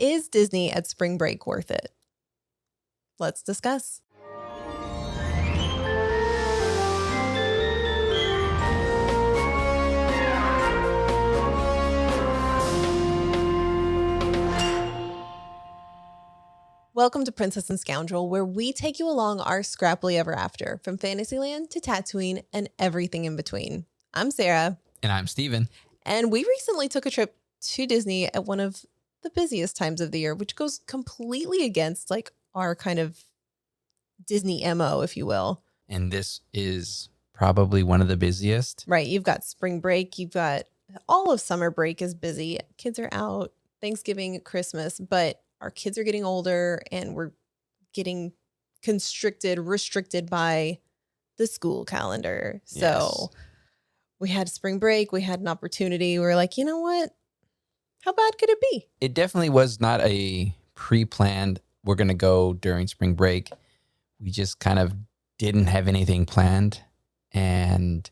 Is Disney at spring break worth it? Let's discuss. Welcome to Princess and Scoundrel, where we take you along our scrappily ever after, from Fantasyland to Tatooine and everything in between. I'm Sarah. And I'm Steven. And we recently took a trip to Disney at one of the busiest times of the year, which goes completely against like our kind of Disney MO, if you will. And this is probably one of the busiest. Right. You've got spring break. You've got all of summer break is busy. Kids are out, Thanksgiving, Christmas, but our kids are getting older and we're getting restricted by the school calendar. So we had spring break. We had an opportunity. We were like, you know what? How bad could it be? It definitely was not a pre-planned, we're going to go during spring break. We just kind of didn't have anything planned. And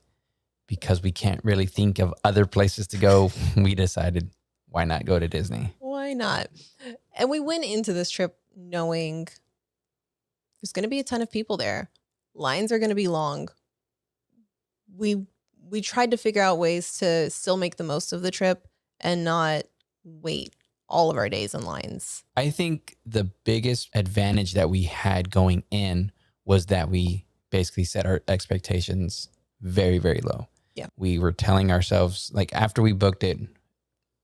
because we can't really think of other places to go, we decided, why not go to Disney? Why not? And we went into this trip knowing there's going to be a ton of people there. Lines are going to be long. We tried to figure out ways to still make the most of the trip and not wait all of our days in lines. I think the biggest advantage that we had going in was that we basically set our expectations very, very low. Yeah. We were telling ourselves, like, after we booked it,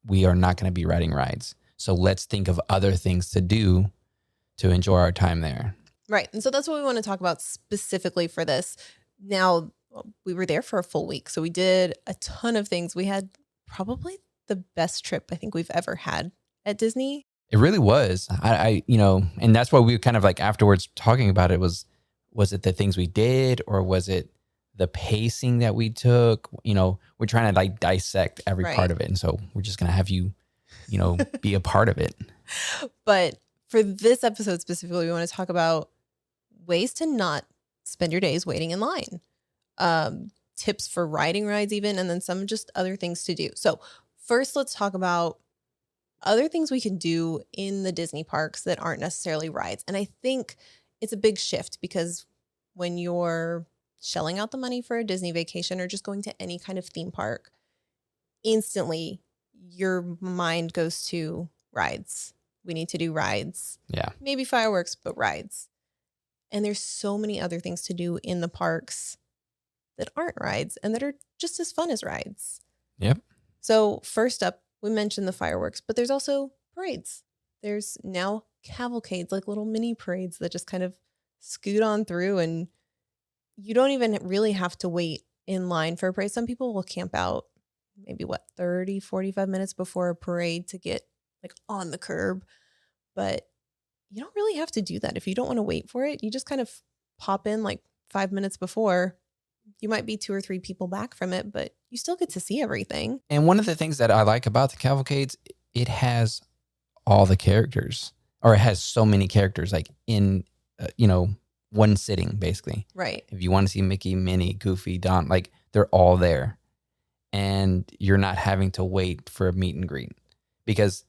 we are not going to be riding rides. So let's think of other things to do to enjoy our time there. Right. And so that's what we want to talk about specifically for this. Now, we were there for a full week, so we did a ton of things. We had probably the best trip I think we've ever had at Disney. It really was. I and that's why we were kind of like afterwards talking about it was it the things we did or was it the pacing that we took? We're trying to like dissect every part of it. And so we're just going to have you be a part of it. But for this episode specifically, we want to talk about ways to not spend your days waiting in line. Tips for riding rides even, and then some just other things to do. So first, let's talk about other things we can do in the Disney parks that aren't necessarily rides. And I think it's a big shift because when you're shelling out the money for a Disney vacation or just going to any kind of theme park, instantly your mind goes to rides. We need to do rides. Yeah. Maybe fireworks, but rides. And there's so many other things to do in the parks that aren't rides and that are just as fun as rides. Yep. So first up, we mentioned the fireworks, but there's also parades. There's now cavalcades, like little mini parades that just kind of scoot on through, and you don't even really have to wait in line for a parade. Some people will camp out maybe 30, 45 minutes before a parade to get like on the curb. But you don't really have to do that. If you don't want to wait for it, you just kind of pop in like 5 minutes before. You might be 2 or 3 people back from it, but you still get to see everything. And one of the things that I like about the cavalcades, it has all the characters, or it has so many characters like in, one sitting basically. Right. If you want to see Mickey, Minnie, Goofy, Don, like they're all there. And you're not having to wait for a meet and greet. Because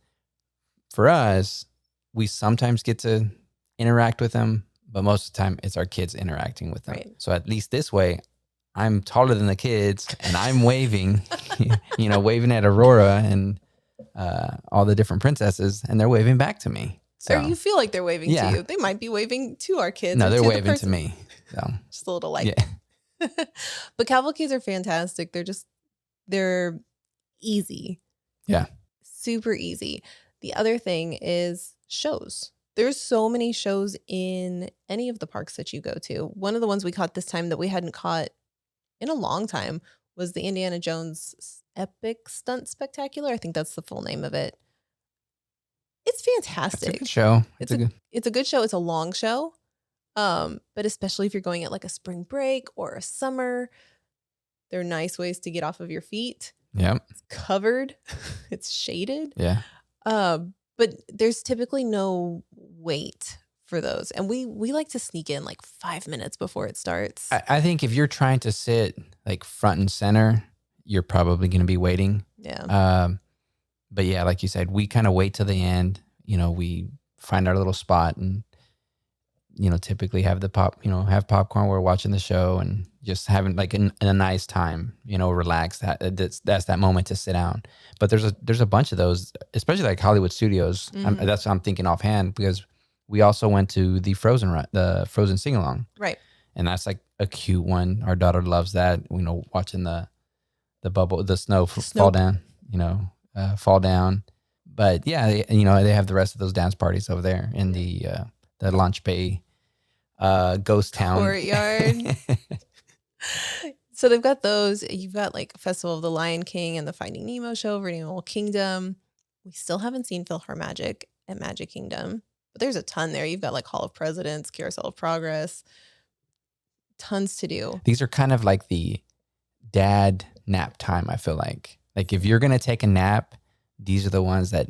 for us, we sometimes get to interact with them, but most of the time it's our kids interacting with them. Right. So at least this way, I'm taller than the kids and I'm waving, waving at Aurora and all the different princesses, and they're waving back to me. So, or you feel like they're waving to you. They might be waving to our kids. No, they're waving to me. So. Just a little like. Yeah. But cavalcades are fantastic. They're easy. Yeah. Super easy. The other thing is shows. There's so many shows in any of the parks that you go to. One of the ones we caught this time that we hadn't caught in a long time was the Indiana Jones Epic Stunt Spectacular. I think that's the full name of it. It's fantastic. It's a good show. It's a good show. It's a long show. But especially if you're going at like a spring break or a summer, they're nice ways to get off of your feet. Yep. It's covered. It's shaded. Yeah. But there's typically no wait for those. And we like to sneak in like 5 minutes before it starts. I think if you're trying to sit like front and center, you're probably going to be waiting. Yeah. But yeah, like you said, we kind of wait till the end. we find our little spot and, typically have have popcorn. We're watching the show and just having like a nice time, relax. That's that moment to sit down. But there's a bunch of those, especially like Hollywood Studios. That's what I'm thinking offhand, because we also went to the Frozen sing along. Right. And that's like a cute one. Our daughter loves that, watching the snow fall down, fall down. But yeah, they have the rest of those dance parties over there in the Launch Bay ghost town courtyard. So they've got those. You've got like Festival of the Lion King and the Finding Nemo show over in Animal Kingdom. We still haven't seen PhilharMagic at Magic Kingdom, but there's a ton there. You've got like Hall of Presidents, Carousel of Progress, tons to do. These are kind of like the dad nap time, I feel like. Like if you're going to take a nap, these are the ones that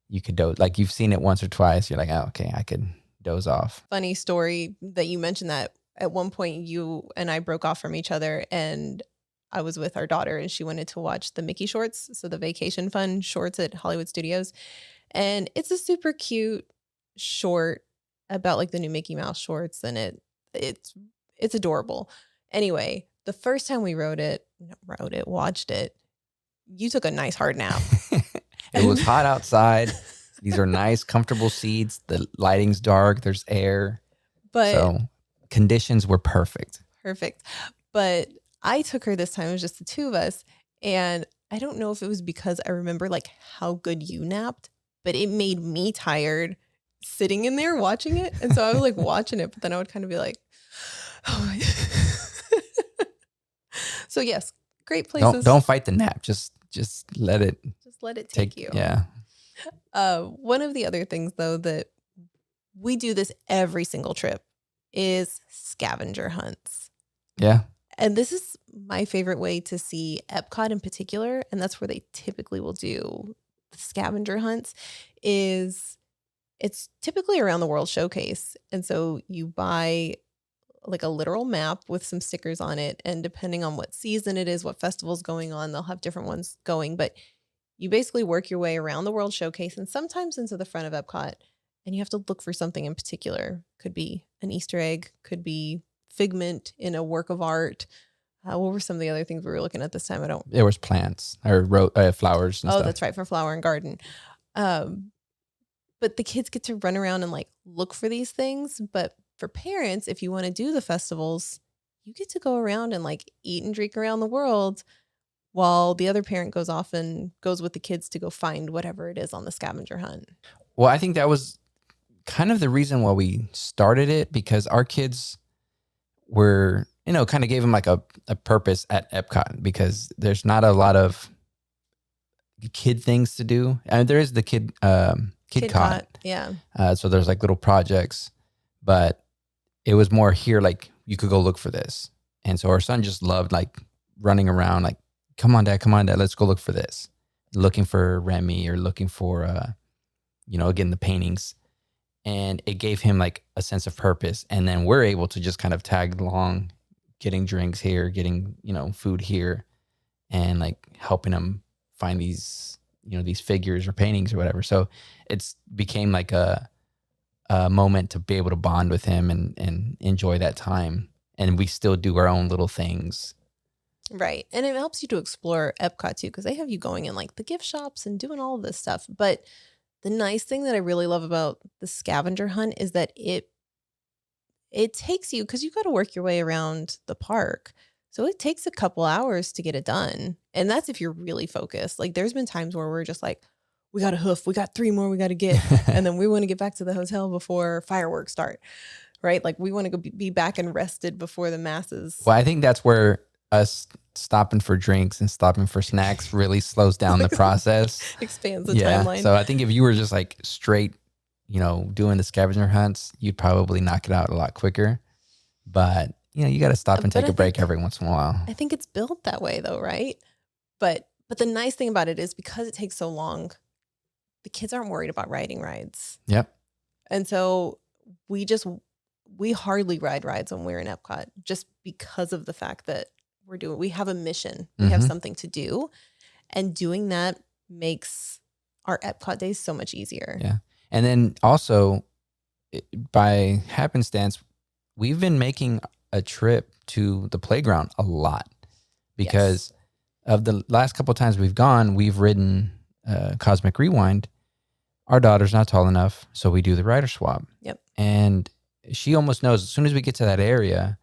you could doze. Like you've seen it once or twice. You're like, oh, okay, I could doze off. Funny story that you mentioned that at one point you and I broke off from each other, and I was with our daughter and she wanted to watch the Mickey shorts. So the Vacation Fun shorts at Hollywood Studios. And it's a super cute short about like the new Mickey Mouse shorts, and it's adorable. Anyway, the first time we watched it, you took a nice hard nap. It was hot outside. These are nice, comfortable seats. The lighting's dark. There's air. So conditions were perfect. Perfect. But I took her this time. It was just the two of us. And I don't know if it was because I remember like how good you napped, but it made me tired sitting in there watching it. And so I was like watching it, but then I would kind of be like, oh. So yes, great places. Don't fight the nap. Just let it. Just let it take you. Yeah. One of the other things though that we do this every single trip is scavenger hunts. Yeah. And this is my favorite way to see Epcot in particular, and that's where they typically will do the scavenger hunts. It's typically around the World Showcase, and so you buy like a literal map with some stickers on it, and depending on what season it is, what festival's going on, they'll have different ones going. But you basically work your way around the World Showcase and sometimes into the front of Epcot, and you have to look for something in particular. Could be an Easter egg, could be figment in a work of art. What were some of the other things we were looking at this time? There was plants or flowers and stuff. That's right, for Flower and Garden. But the kids get to run around and like look for these things. But for parents, if you want to do the festivals, you get to go around and like eat and drink around the world while the other parent goes off and goes with the kids to go find whatever it is on the scavenger hunt. Well, I think that was kind of the reason why we started it, because our kids were, kind of gave them like a purpose at Epcot, because there's not a lot of kid things to do. And there is the KidCot. Yeah. So there's like little projects, but it was more here, like you could go look for this. And so our son just loved like running around, like, come on, Dad, let's go look for this. Looking for Remy or looking for, again, the paintings. And it gave him like a sense of purpose. And then we're able to just kind of tag along, getting drinks here, getting, food here, and like helping him find these, these figures or paintings or whatever. So it's became like a moment to be able to bond with him and enjoy that time. And we still do our own little things. Right. And it helps you to explore Epcot too, because they have you going in like the gift shops and doing all of this stuff. But the nice thing that I really love about the scavenger hunt is that it takes you, because you got to work your way around the park. So it takes a couple hours to get it done. And that's if you're really focused. Like there's been times where we're just like, we got a hoof, we got 3 more we got to get. And then we want to get back to the hotel before fireworks start. Right? Like we want to go be back and rested before the masses. Well, I think that's where us stopping for drinks and stopping for snacks really slows down the process. Expands the timeline. So I think if you were just like straight, doing the scavenger hunts, you'd probably knock it out a lot quicker. But, you got to stop and take a break every once in a while. I think it's built that way though, right? But the nice thing about it is because it takes so long, the kids aren't worried about riding rides. Yep. And so we hardly ride rides when we're in Epcot, just because of the fact that we have a mission. We have something to do, and doing that makes our Epcot days so much easier. Yeah. And then also, by happenstance, we've been making a trip to the playground a lot because of the last couple of times we've gone, we've ridden Cosmic Rewind. Our daughter's not tall enough, so we do the rider swap. Yep. And she almost knows as soon as we get to that area,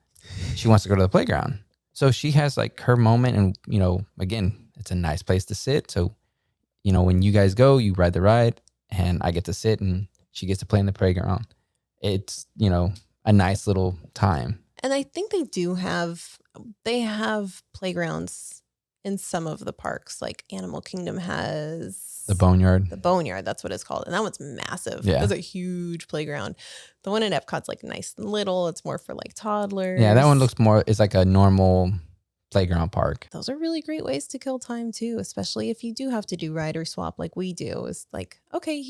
she wants to go to the playground. So she has like her moment, and again, it's a nice place to sit. So, when you guys go, you ride the ride, and I get to sit, and she gets to play in the playground. It's a nice little time. And I think they have playgrounds in some of the parks, like Animal Kingdom has the Boneyard. The Boneyard, that's what it's called. And that one's massive. Yeah. It's a huge playground. The one in Epcot's like nice and little. It's more for like toddlers. Yeah, that one looks more, it's like a normal playground park. Those are really great ways to kill time too, especially if you do have to do rider swap like we do. It's like, okay,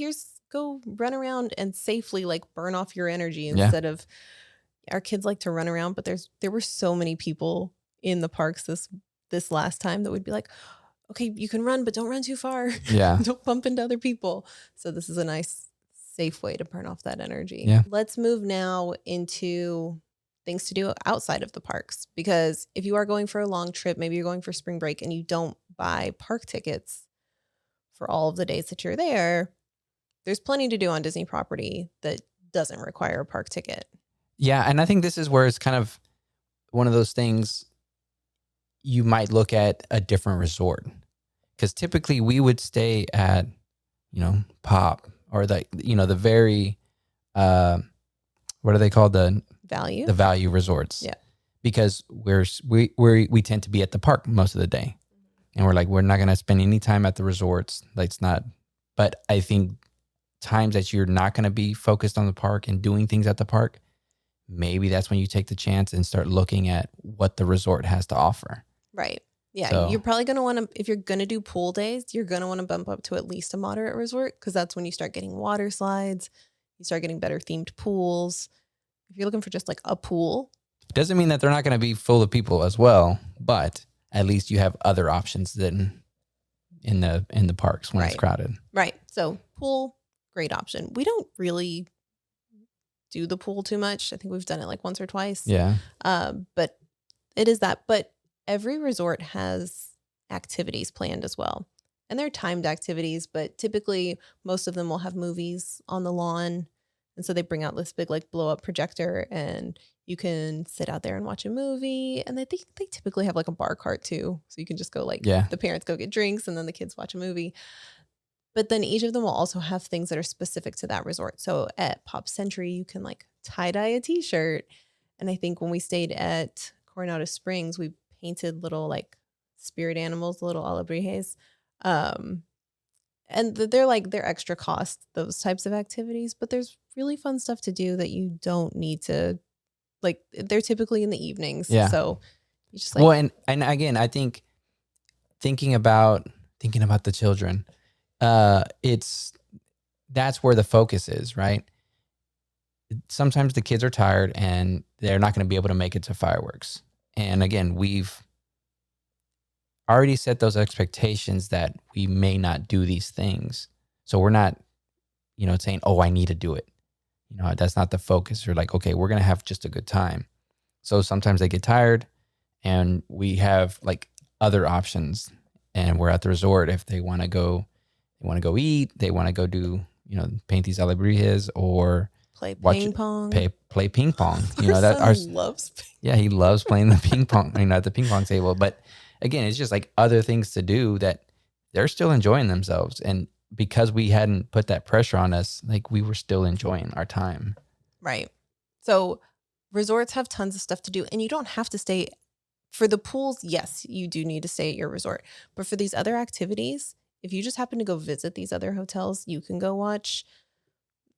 go run around and safely like burn off your energy instead of, our kids like to run around, but there were so many people in the parks this last time that would be like, okay, you can run, but don't run too far. Yeah. Don't bump into other people. So this is a nice, safe way to burn off that energy. Yeah. Let's move now into things to do outside of the parks, because if you are going for a long trip, maybe you're going for spring break and you don't buy park tickets for all of the days that you're there, there's plenty to do on Disney property that doesn't require a park ticket. Yeah, and I think this is where it's kind of one of those things you might look at a different resort. Because typically we would stay at, Pop or the very, what are they called? The value resorts. Yeah. Because we tend to be at the park most of the day. And we're not going to spend any time at the resorts. Like it's not, but I think times that you're not going to be focused on the park and doing things at the park, maybe that's when you take the chance and start looking at what the resort has to offer. Right. Yeah. So, you're probably going to want to, if you're going to do pool days, you're going to want to bump up to at least a moderate resort, because that's when you start getting water slides. You start getting better themed pools. If you're looking for just like a pool. Doesn't mean that they're not going to be full of people as well, but at least you have other options than in the parks when it's crowded. Right. So pool, great option. We don't really do the pool too much. I think we've done it like once or twice. Yeah. But it is that. But every resort has activities planned as well. And they're timed activities, but typically most of them will have movies on the lawn. And so they bring out this big like blow up projector and you can sit out there and watch a movie. And I think they typically have like a bar cart too. So you can just go the parents go get drinks and then the kids watch a movie. But then each of them will also have things that are specific to that resort. So at Pop Century, you can like tie-dye a t-shirt. And I think when we stayed at Coronado Springs, we painted little like spirit animals, little alebrijes. And they're extra cost, those types of activities. But there's really fun stuff to do that you don't need to, like, they're typically in the evenings. Yeah. So you just like. Well, and again, I think thinking about the children, that's where the focus is, right? Sometimes the kids are tired and they're not going to be able to make it to fireworks. And again, we've already set those expectations that we may not do these things. So we're not, saying, oh, I need to do it. That's not the focus. You're like, okay, we're going to have just a good time. So sometimes they get tired and we have like other options, and we're at the resort. If they want to go eat, they want to go do, paint these alebrijes or play ping pong. Play ping pong. Our son loves. Yeah, he loves playing the ping pong. At the ping pong table. But again, it's just like other things to do that they're still enjoying themselves, and because we hadn't put that pressure on us, like we were still enjoying our time. Right. So resorts have tons of stuff to do, and you don't have to stay for the pools. Yes, you do need to stay at your resort, but for these other activities, if you just happen to go visit these other hotels, you can go watch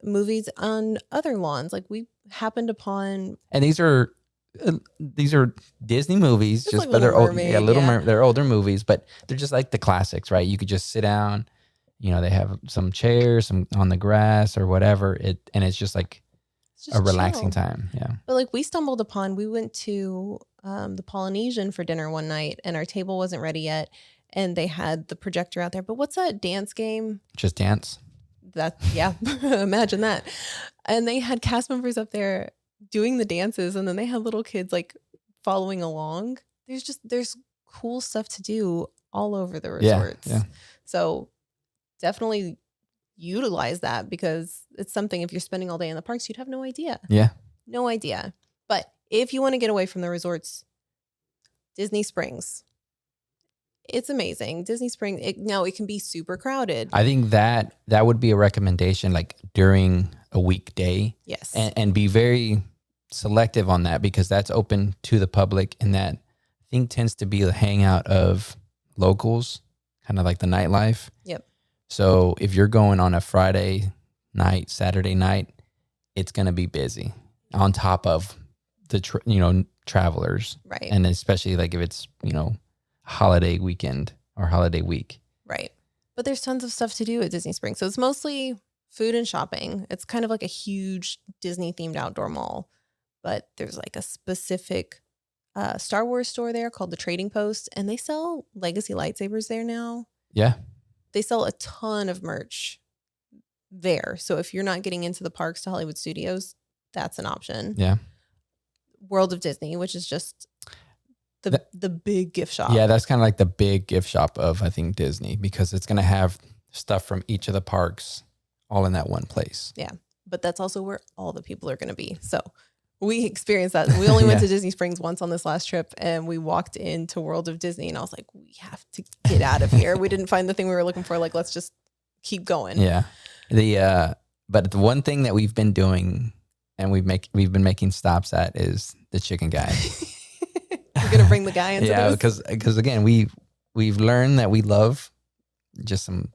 movies on other lawns. Like we happened upon, and these are Disney movies, it's just like but they're old, Mermaid, they're older movies, but they're just like the classics, right? You could just sit down, they have some chairs, some on the grass or whatever. And it's just like a relaxing time. Yeah. But like we went to the Polynesian for dinner one night, and our table wasn't ready yet, and they had the projector out there. But what's that dance game? Just Dance. Yeah, imagine that. And they had cast members up there doing the dances, and then they had little kids like following along. There's cool stuff to do all over the resorts. Yeah. So definitely utilize that, because it's something, if you're spending all day in the parks, you'd have no idea. Yeah. No idea. But if you want to get away from the resorts, Disney Springs. It's amazing. Disney Springs, it can be super crowded. I think that would be a recommendation, like during a weekday. Yes. And be very selective on that, because that's open to the public, and that I think tends to be the hangout of locals, kind of like the nightlife. Yep. So if you're going on a Friday night, Saturday night, it's going to be busy on top of the travelers. Right. And especially like if it's, holiday weekend or holiday week. Right. But there's tons of stuff to do at Disney Springs. So it's mostly food and shopping. It's kind of like a huge Disney themed outdoor mall, but there's like a specific Star Wars store there called the Trading Post, and they sell legacy lightsabers there now. Yeah. They sell a ton of merch there. So if you're not getting into the parks to Hollywood Studios, that's an option. Yeah. World of Disney, which is just the big gift shop. Yeah, that's kind of like the big gift shop of, I think, Disney, because it's going to have stuff from each of the parks all in that one place. Yeah, but that's also where all the people are going to be. So we experienced that. We only went to Disney Springs once on this last trip, and we walked into World of Disney, and I was like, we have to get out of here. We didn't find the thing we were looking for. Like, let's just keep going. Yeah. But the one thing that we've been doing and we've been making stops at is the chicken guy. You're gonna bring the guy into yeah, this? because again, we've learned that we love just some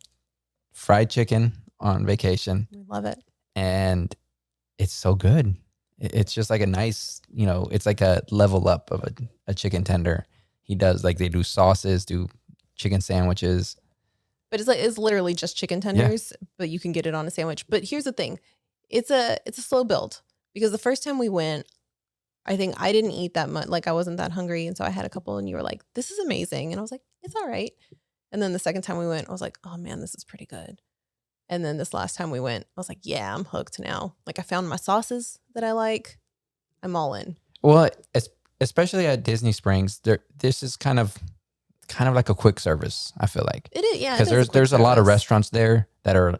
fried chicken on vacation. We love it. And it's so good. It's just like a nice, it's like a level up of a chicken tender. He does, like, they do sauces, do chicken sandwiches. But it's literally just chicken tenders, but you can get it on a sandwich. But here's the thing. It's a slow build, because the first time we went, I think I didn't eat that much. Like, I wasn't that hungry. And so I had a couple, and you were like, this is amazing. And I was like, it's all right. And then the second time we went, I was like, oh man, this is pretty good. And then this last time we went, I was like, yeah, I'm hooked now. Like, I found my sauces that I like. I'm all in. Well, especially at Disney Springs, this is kind of like a quick service, I feel like. It is, yeah. Because there's a lot of restaurants there that are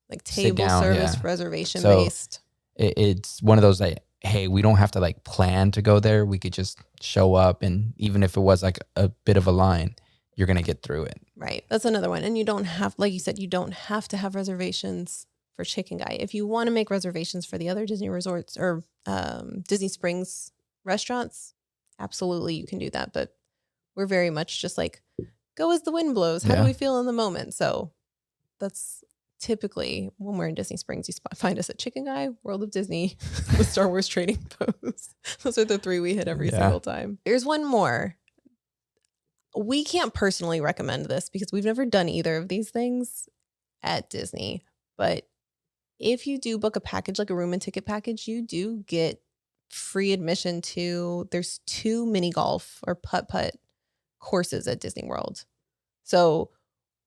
like table service, reservation based. It's one of those that, hey, we don't have to like plan to go there. We could just show up, and even if it was like a bit of a line, you're going to get through it. Right. That's another one. And you don't have, like you said, you don't have to have reservations for Chicken Guy. If you want to make reservations for the other Disney resorts or Disney Springs restaurants, absolutely you can do that. But we're very much just like, go as the wind blows. How do we feel in the moment? So that's typically when we're in Disney Springs, you find us at Chicken Guy, World of Disney, the Star Wars Trading Post. Those are the three we hit every single time. There's one more. We can't personally recommend this because we've never done either of these things at Disney. But if you do book a package, like a room and ticket package, you do get free admission to, there's 2 mini golf or putt-putt courses at Disney World. So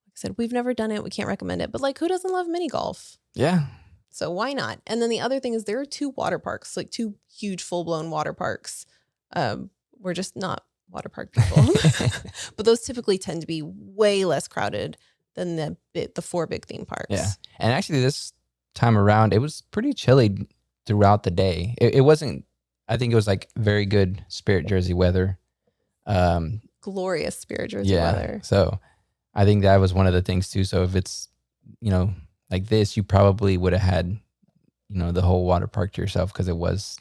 I said, we've never done it. We can't recommend it. But like, who doesn't love mini golf? Yeah. So why not? And then the other thing is there are 2 water parks, like 2 huge full-blown water parks. We're just not water park people. But those typically tend to be way less crowded than the 4 big theme parks. Yeah. And actually this time around, it was pretty chilly throughout the day. It wasn't, I think it was like very good Spirit Jersey weather. Glorious Spirit Jersey weather. So I think that was one of the things too. So if it's, like this, you probably would have had, the whole water park to yourself because it was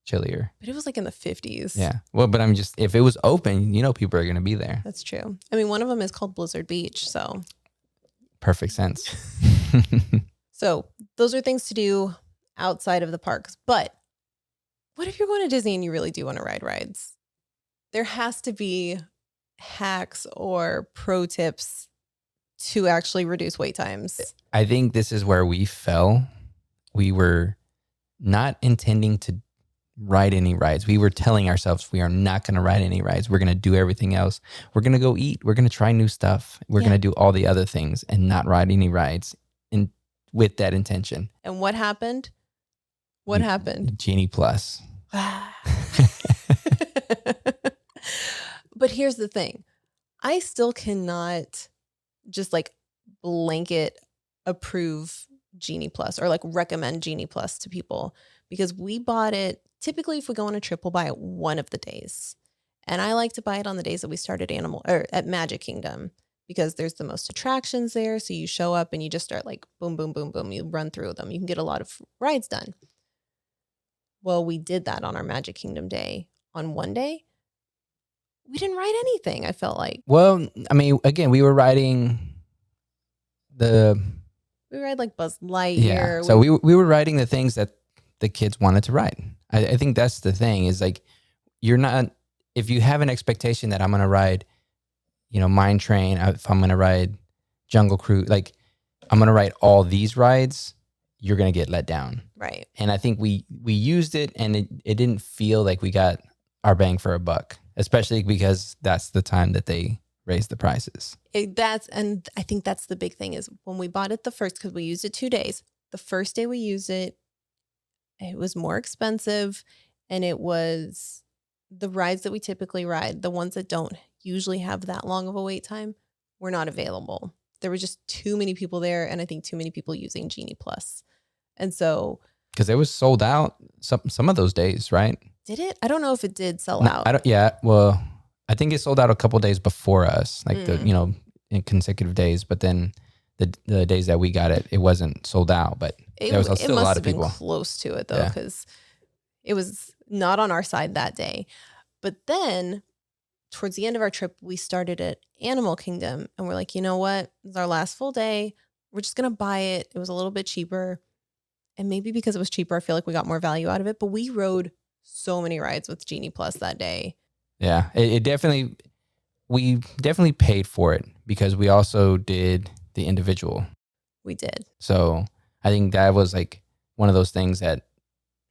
chillier. But it was like in the 50s. Yeah. Well, but if it was open, people are going to be there. That's true. I mean, one of them is called Blizzard Beach. So perfect sense. So those are things to do outside of the parks. But what if you're going to Disney and you really do want to ride rides? There has to be hacks or pro tips to actually reduce wait times. I think this is where we fell. We were not intending to ride any rides. We were telling ourselves we are not going to ride any rides. We're going to do everything else. We're going to go eat. We're going to try new stuff. We're going to do all the other things and not ride any rides and with that intention. And what happened? What happened? Genie Plus. But here's the thing. I still cannot just like blanket approve Genie Plus or like recommend Genie Plus to people because we bought it. Typically, if we go on a trip, we'll buy it one of the days. And I like to buy it on the days that we start at Magic Kingdom because there's the most attractions there. So you show up and you just start like boom, boom, boom, boom. You run through them. You can get a lot of rides done. Well, we did that on our Magic Kingdom day. On one day, we didn't ride anything, I felt like. Well, I mean, again, we were riding we ride like Buzz Lightyear. Yeah. So we were riding the things that the kids wanted to ride. I think that's the thing is like, you're not, if you have an expectation that I'm going to ride, Mine Train, if I'm going to ride Jungle Cruise, like I'm going to ride all these rides, you're going to get let down. Right. And I think we used it and it didn't feel like we got our bang for a buck, especially because that's the time that they raised the prices. And I think that's the big thing is when we bought it because we used it 2 days, the first day we used it was more expensive and it was the rides that we typically ride, the ones that don't usually have that long of a wait time, were not available. There were just too many people there and I think too many people using Genie Plus. And so... Because it was sold out some of those days, right? Did it? I don't know if it did sell out. Well, I think it sold out a couple days before us, like in consecutive days. But then the days that we got it, it wasn't sold out. But there was still a lot of people. It must have been close to it though, because it was not on our side that day. But then towards the end of our trip, we started at Animal Kingdom, and we're like, you know what? It's our last full day. We're just gonna buy it. It was a little bit cheaper, and maybe because it was cheaper, I feel like we got more value out of it. But we rode so many rides with Genie Plus that day. Yeah, we definitely paid for it because we also did the individual. We did. So I think that was like one of those things that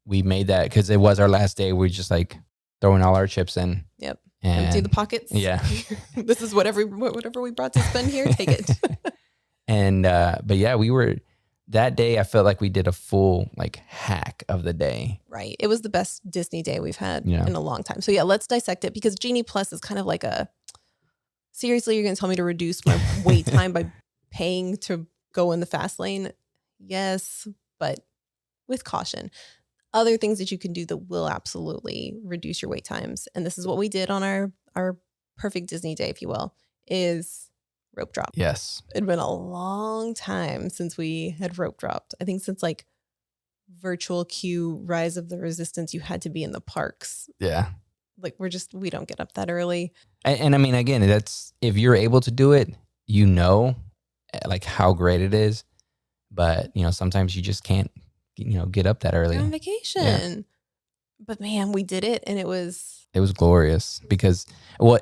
we made that because it was our last day. We're just like throwing all our chips in. Yep. Empty the pockets. Yeah. This is whatever we brought to spend here. Take it. And but yeah, that day I felt like we did a full like hack of the day. Right. It was the best Disney day we've had in a long time. So yeah, let's dissect it because Genie Plus is kind of like seriously, you're going to tell me to reduce my wait time by paying to go in the fast lane? Yes, but with caution. Other things that you can do that will absolutely reduce your wait times, and this is what we did on our perfect Disney day, if you will, is rope drop. Yes. It'd been a long time since we had rope dropped. I think since like Virtual Queue Rise of the Resistance, you had to be in the parks. Yeah. Like we don't get up that early. And I mean, again, that's, if you're able to do it, like how great it is. But, sometimes you just can't, get up that early. You're on vacation. Yeah. But man, we did it and it was glorious because,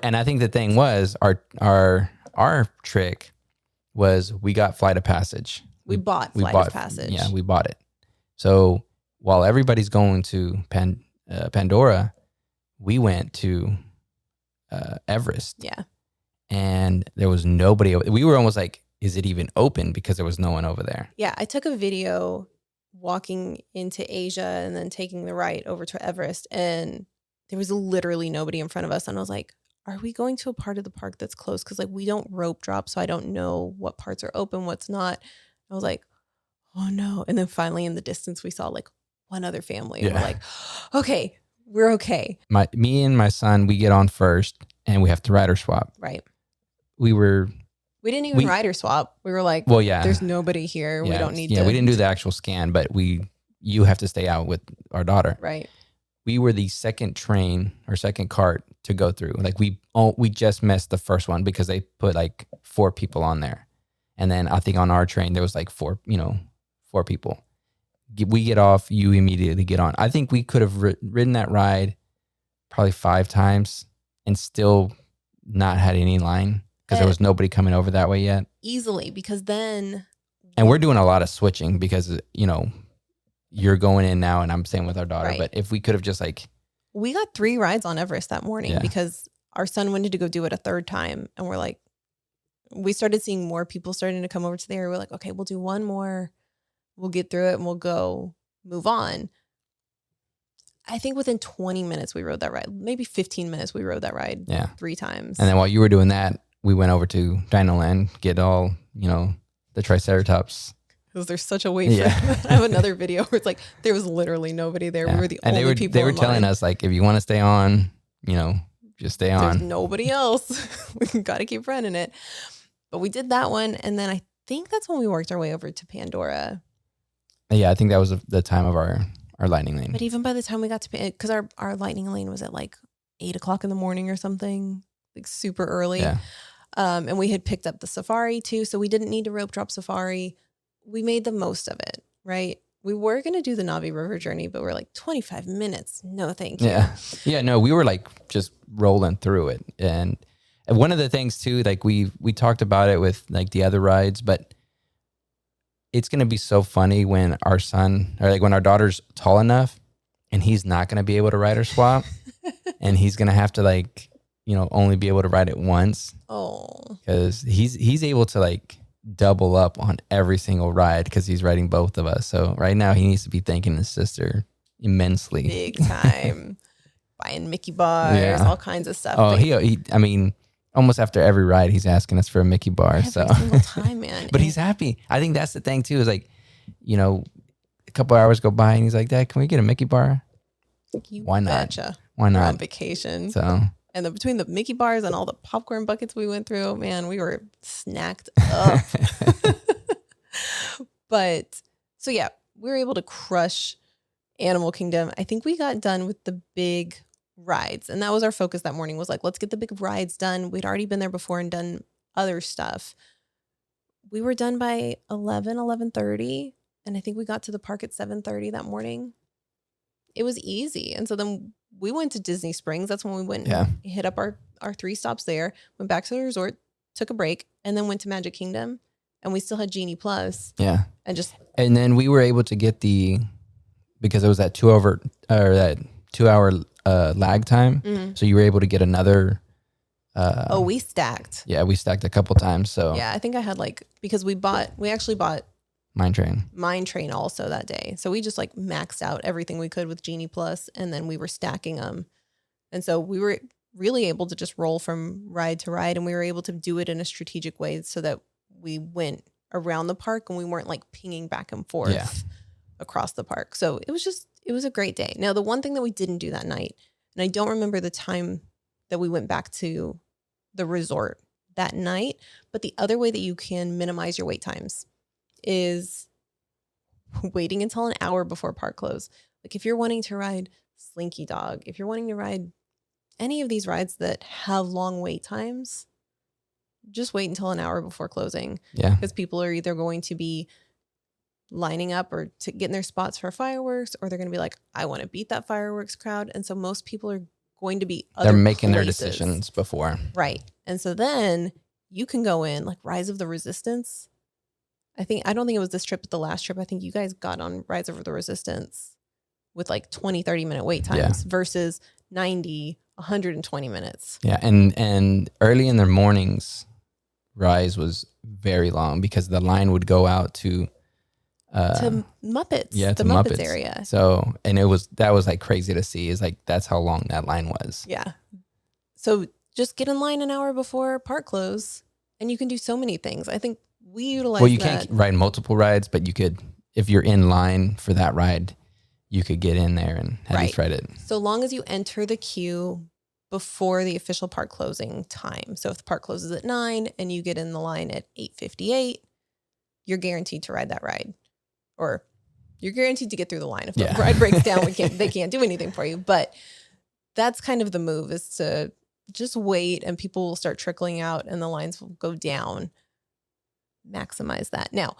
and I think the thing was our trick was we got Flight of Passage. We bought Flight of Passage. Yeah, we bought it. So while everybody's going to Pandora, we went to Everest. Yeah. And there was nobody. We were almost like, is it even open? Because there was no one over there. Yeah. I took a video walking into Asia and then taking the right over to Everest. And there was literally nobody in front of us. And I was like, are we going to a part of the park that's closed? Because like we don't rope drop. So I don't know what parts are open, what's not. I was like, oh no. And then finally in the distance, we saw like one other family. And we're like, okay, we're okay. Me and my son, we get on first and we have to rider swap. Right. We didn't even rider swap. We were like, well, yeah, there's nobody here. Yeah, we don't need to. Yeah, we didn't do the actual scan, but you have to stay out with our daughter. Right. We were the second train or second cart to go through. Like we just missed the first one because they put like 4 people on there. And then I think on our train, there was like 4 people. We get off, you immediately get on. I think we could have ridden that ride probably 5 times and still not had any line because there was nobody coming over that way yet. Easily, because then... And we're doing a lot of switching because, you're going in now and I'm staying with our daughter. Right. But if we could have just like, We got 3 rides on Everest that morning Yeah. because our son wanted to go do it a third time. And we're like, we started seeing more people starting to come over to the area. We're like, okay, we'll do one more. We'll get through it and we'll go move on. I think within 20 minutes we rode that ride. Maybe 15 minutes we rode that ride 3 times. And then while you were doing that, we went over to Dino Land, get all, the Triceratops. Because there's such a wait for I have another video where it's like there was literally nobody there. We were the only people. They were telling us like, if you want to stay on, just stay on. There's nobody else. We got to keep running it. But we did that one, and then I think that's when we worked our way over to Pandora. Yeah, I think that was the time of our lightning lane. But even by the time we got to, because our lightning lane was at like 8:00 in the morning or something, like super early. Yeah. And we had picked up the safari too, so we didn't need to rope drop safari. We made the most of it, right? We were going to do the Navi River journey, but we're like 25 minutes. No, thank you. Yeah. Yeah, no, we were like just rolling through it. And one of the things too, like we talked about it with like the other rides, but it's going to be so funny when our son, or like when our daughter's tall enough and he's not going to be able to ride or swap and he's going to have to like, only be able to ride it once. Oh. Because he's able to like double up on every single ride because he's riding both of us. So right now he needs to be thanking his sister immensely. Big time. Buying Mickey bars, all kinds of stuff. Oh, he I mean, almost after every ride, he's asking us for a Mickey bar. Every single time, man. But he's happy. I think that's the thing too, is like, a couple hours go by and he's like, Dad, can we get a Mickey bar? Why not? Betcha. Why not? We're on vacation. So, and between the Mickey bars and all the popcorn buckets we went through, man, we were snacked up. But so yeah, we were able to crush Animal Kingdom. I think we got done with the big rides, and that was our focus that morning, was like, let's get the big rides done. We'd already been there before and done other stuff. We were done by 11:30, and I think we got to the park at 7:30 that morning. It was easy. And so then we went to Disney Springs. That's when we went and hit up our 3 stops there, went back to the resort, took a break, and then went to Magic Kingdom. And we still had Genie Plus. Yeah. And then we were able to get because it was that 2 hour lag time. Mm-hmm. So you were able to get another. We stacked. Yeah, we stacked a couple times. So yeah, I think I had because we actually bought Mine Train also that day. So we just maxed out everything we could with Genie Plus, and then we were stacking them. And so we were really able to just roll from ride to ride, and we were able to do it in a strategic way so that we went around the park and we weren't pinging back and forth across the park. So it was a great day. Now, the one thing that we didn't do that night, and I don't remember the time that we went back to the resort that night, but the other way that you can minimize your wait times is waiting until an hour before park close. If you're wanting to ride Slinky Dog, if you're wanting to ride any of these rides that have long wait times, just wait until an hour before closing. Yeah. Because people are either going to be lining up or to get in their spots for fireworks, or they're going to be like, I want to beat that fireworks crowd. And so most people are going to be they're making their decisions before. Right. And so then you can go in Rise of the Resistance. I don't think it was this trip, but the last trip, I think you guys got on Rise of the Resistance with 20, 30-minute wait times versus 90, 120 minutes. Yeah. And early in the mornings, Rise was very long because the line would go out to Muppets. Yeah, the to Muppets area. So, and that was crazy to see. Is that's how long that line was. Yeah. So just get in line an hour before park close, and you can do so many things. I think we utilize. Well, you can't ride multiple rides, but you could, if you're in line for that ride, you could get in there and at least ride it. So long as you enter the queue before the official park closing time. So if the park closes at 9 and you get in the line at 8:58, you're guaranteed to ride that ride, or you're guaranteed to get through the line. If the ride breaks down, they can't do anything for you. But that's kind of the move, is to just wait, and people will start trickling out and the lines will go down. Maximize that. Now,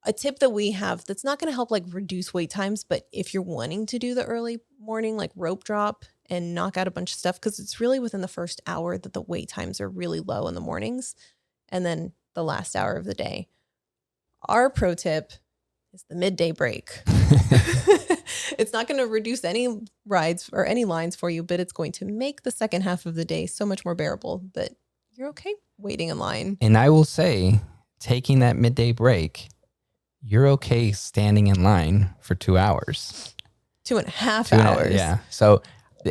a tip that we have that's not going to help reduce wait times, but if you're wanting to do the early morning rope drop and knock out a bunch of stuff, because it's really within the first hour that the wait times are really low in the mornings, and then the last hour of the day. Our pro tip is the midday break. It's not going to reduce any rides or any lines for you, but it's going to make the second half of the day so much more bearable that you're okay waiting in line. And I will say, taking that midday break, you're okay standing in line for 2 hours. 2.5 hours. Yeah. So,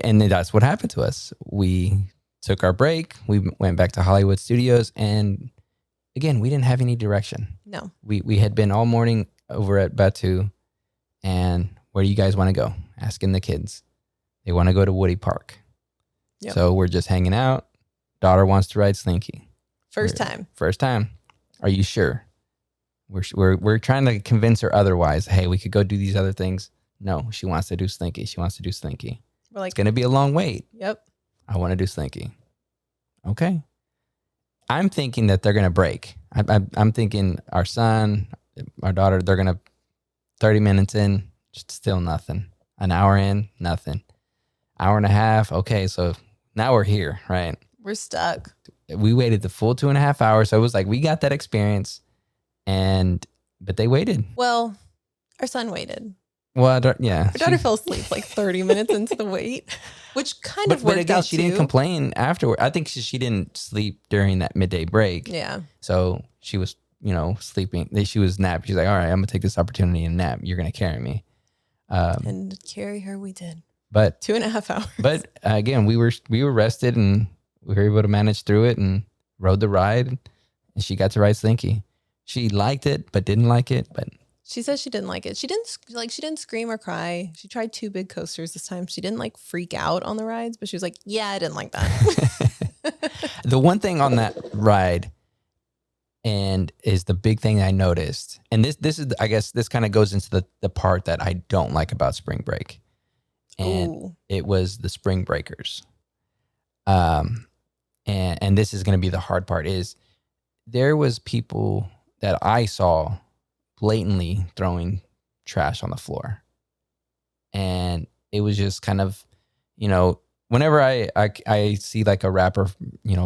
and that's what happened to us. We took our break. We went back to Hollywood Studios. And again, we didn't have any direction. No. We had been all morning over at Batu. And where do you guys want to go? Asking the kids. They want to go to Woody Park. Yep. So we're just hanging out. Daughter wants to ride Slinky. First time. Are you sure? We're trying to convince her otherwise. Hey, we could go do these other things. No, she wants to do Slinky. We're like, It's going to be a long wait. Yep. I want to do Slinky. Okay. I'm thinking that they're going to break. I'm thinking our son, our daughter, they're going to 30 minutes in, still nothing. An hour in, nothing. Hour and a half. Okay. So now we're here, right? We're stuck. We waited the full 2.5 hours. So it was like, we got that experience but they waited. Well, our son waited. Well, yeah. Our daughter fell asleep like 30 minutes into the wait, which kind of worked but again, out she too. didn't complain afterward. I think she didn't sleep during that midday break. Yeah. So she was, sleeping. She was napped. She's like, all right, I'm going to take this opportunity and nap. You're going to carry me. And carry her we did. But 2.5 hours. But again, we were rested and we were able to manage through it and rode the ride. And she got to ride Slinky. She liked it, but didn't like it. But she says she didn't like it. She didn't scream or cry. She tried 2 big coasters this time. She didn't freak out on the rides, but she was like, yeah, I didn't like that. The one thing on that ride and is the big thing I noticed, and this is, I guess this kind of goes into the part that I don't like about spring break. And it was the spring breakers. And this is going to be the hard part is there was people that I saw blatantly throwing trash on the floor. And it was just kind of, whenever I see like a wrapper,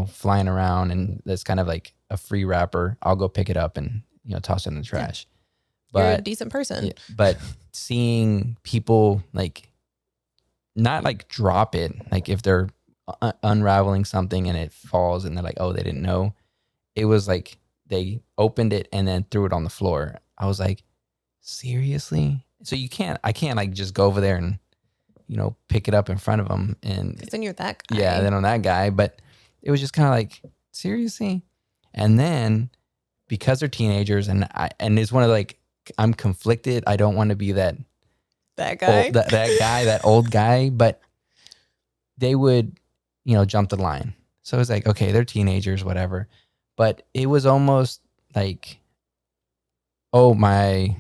flying around and that's kind of like a free wrapper, I'll go pick it up and, toss it in the trash. But you're a decent person. But seeing people not drop it, if they're unraveling something and it falls and they're like, oh, they didn't know. It was like they opened it and then threw it on the floor. I was like, seriously? So I can't just go over there and, pick it up in front of them. And then you're that guy. Yeah, then I'm that guy. But it was just kind of like, seriously? And then because they're teenagers and it's one of I'm conflicted. I don't want to be that guy, that old guy, but they would, jump the line. So it was like, okay, they're teenagers, whatever. But it was almost like, oh, my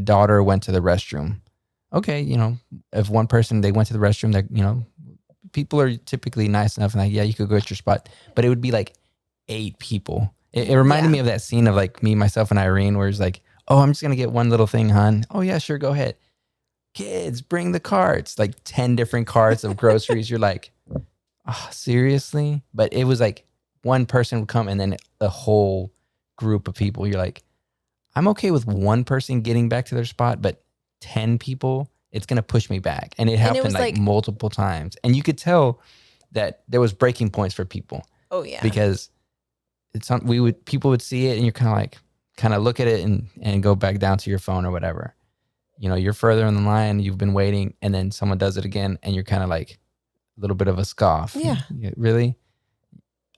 daughter went to the restroom. Okay, if one person, they went to the restroom, that, people are typically nice enough and like, yeah, you could go at your spot. But it would be 8 people. It reminded me of that scene of me, myself, and Irene, where it's like, oh, I'm just going to get one little thing, hon. Oh, yeah, sure, go ahead. Kids, bring the carts. 10 different carts of groceries. You're like, oh, seriously? But it was one person would come and then a whole group of people. You're like, I'm okay with one person getting back to their spot, but 10 people, it's going to push me back. And it happened multiple times. And you could tell that there was breaking points for people. Oh, yeah. Because people would see it and you're kind of look at it and go back down to your phone or whatever. You're further in the line, you've been waiting, and then someone does it again and you're kind of a little bit of a scoff. Yeah. Really?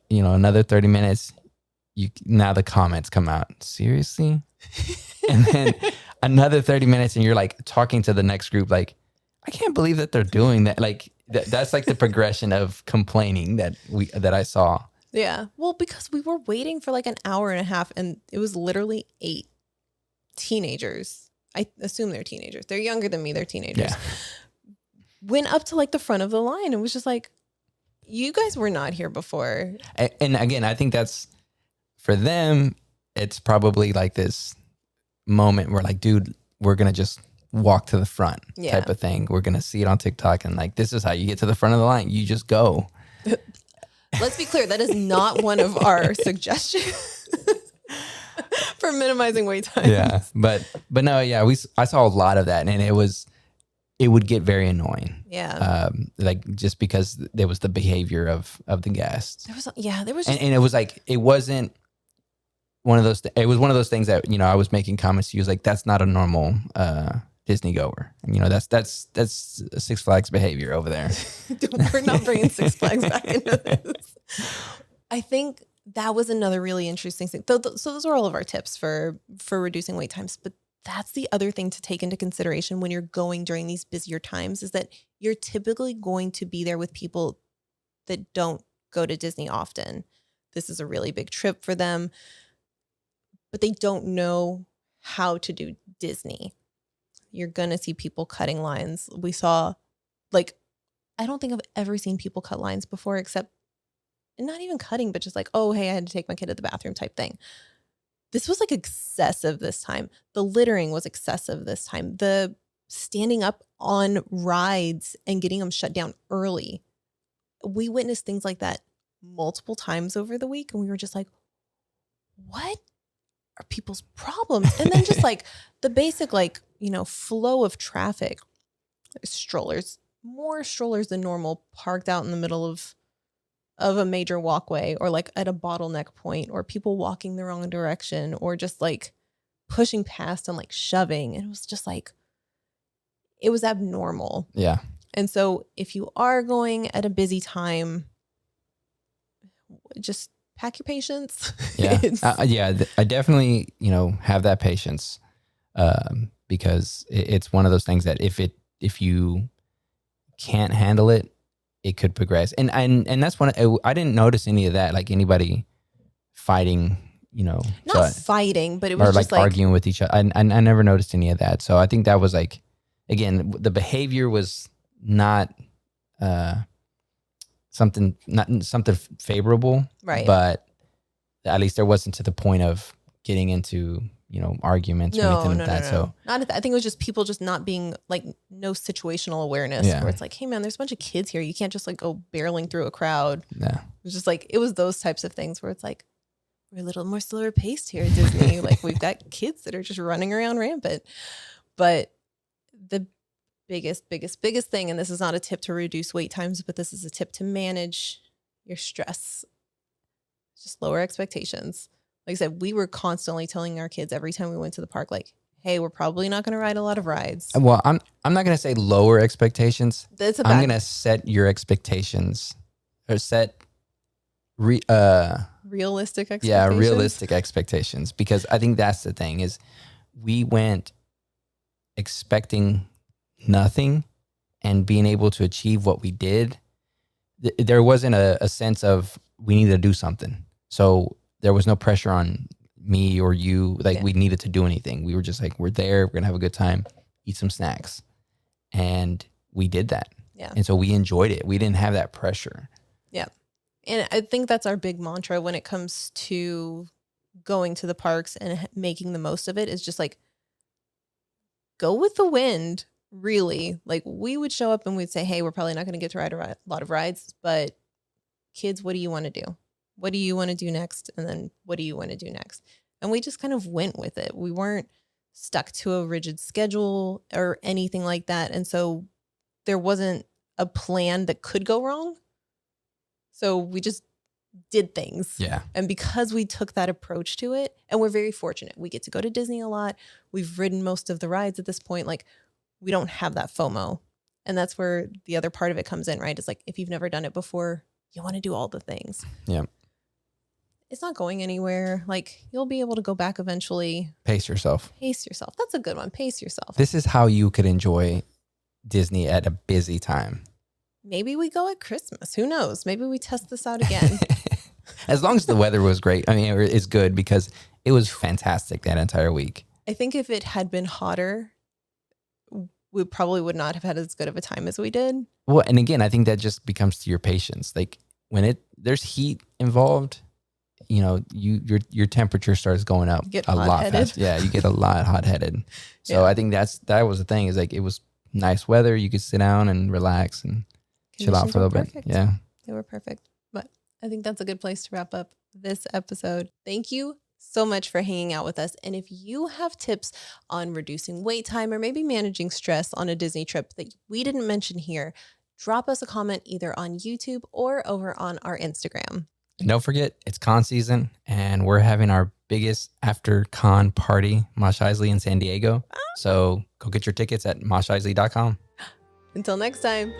Another 30 minutes, now the comments come out. Seriously? And then another 30 minutes and you're talking to the next group I can't believe that they're doing that. That's the progression of complaining that I saw. Yeah. Well, because we were waiting for an hour and a half and it was literally 8 teenagers. I assume they're teenagers. They're younger than me. They're teenagers. Yeah. Went up to the front of the line and was just you guys were not here before. And again, I think that's for them. It's probably this moment where dude, we're going to just walk to the front type of thing. We're going to see it on TikTok and this is how you get to the front of the line. You just go. Let's be clear. That is not one of our suggestions. For minimizing wait times. Yeah, but no, yeah, I saw a lot of that, and it would get very annoying. Yeah. Like just because there was the behavior of the guests. There was just, And it was like it wasn't one of those. It was one of those things that I was making comments to you, like that's not a normal Disney goer, and that's Six Flags behavior over there. We're not bringing Six Flags back into this. I think that was another really interesting thing. So those are all of our tips for reducing wait times, but that's the other thing to take into consideration when you're going during these busier times is that you're typically going to be there with people that don't go to Disney often. This is a really big trip for them, but they don't know how to do Disney. You're going to see people cutting lines. We saw, I don't think I've ever seen people cut lines before, except not even cutting, but just like, oh, hey, I had to take my kid to the bathroom type thing. This was excessive this time. The littering was excessive this time. The standing up on rides and getting them shut down early. We witnessed things like that multiple times over the week. And we were just like, what are people's problems? And then just the basic, flow of traffic. There's strollers, more strollers than normal, parked out in the middle of a major walkway or at a bottleneck point, or people walking the wrong direction, or just pushing past and shoving. And it was just it was abnormal. Yeah. And so if you are going at a busy time, just pack your patience. Yeah. I definitely, have that patience because it's one of those things that if you can't handle it, it could progress. And that's when I didn't notice any of that, like anybody fighting, not fighting, but it was or just arguing with each other. I never noticed any of that. So I think that was again, the behavior was not something favorable, right? But at least there wasn't to the point of getting into arguments or anything like that. No. So not I think it was just people just not being no situational awearness, where it's hey man, there's a bunch of kids here. You can't just go barreling through a crowd. Yeah. It was just it was those types of things where it's we're a little more slower paced here at Disney. We've got kids that are just running around rampant. But the biggest thing, and this is not a tip to reduce wait times, but this is a tip to manage your stress. Just lower expectations. Like I said, we were constantly telling our kids every time we went to the park, hey, we're probably not going to ride a lot of rides. Well, I'm not going to say lower expectations. I'm going to set your expectations or set realistic expectations. Yeah, realistic expectations, because I think that's the thing is we went expecting nothing and being able to achieve what we did. There wasn't a sense of we need to do something. So there was no pressure on me or you, we needed to do anything. We were just we're there, we're going to have a good time, eat some snacks. And we did that. Yeah. And so we enjoyed it. We didn't have that pressure. Yeah. And I think that's our big mantra when it comes to going to the parks and making the most of it, is just go with the wind, really. We would show up and we'd say, hey, we're probably not going to get to ride a lot of rides, but kids, what do you want to do? What do you want to do next? And then what do you want to do next? And we just kind of went with it. We weren't stuck to a rigid schedule or anything like that. And so there wasn't a plan that could go wrong. So we just did things. Yeah. And because we took that approach to it, and we're very fortunate, we get to go to Disney a lot. We've ridden most of the rides at this point. We don't have that FOMO. And that's where the other part of it comes in, right? It's if you've never done it before, you want to do all the things. Yeah. It's not going anywhere. You'll be able to go back eventually. Pace yourself. That's a good one. Pace yourself. This is how you could enjoy Disney at a busy time. Maybe we go at Christmas. Who knows? Maybe we test this out again. As long as the weather was great. I mean, it's good because it was fantastic that entire week. I think if it had been hotter, we probably would not have had as good of a time as we did. Well, and again, I think that just becomes to your patience. When there's heat involved, your temperature starts going up a lot faster. Yeah, you get a lot hot-headed. So I think that was the thing, is it was nice weather. You could sit down and relax and chill out for a little bit. Yeah. They were perfect. But I think that's a good place to wrap up this episode. Thank you so much for hanging out with us. And if you have tips on reducing wait time or maybe managing stress on a Disney trip that we didn't mention here, drop us a comment either on YouTube or over on our Instagram. And don't forget, it's con season, and we're having our biggest after con party, Mosh Isley in San Diego. So go get your tickets at moshisley.com. Until next time.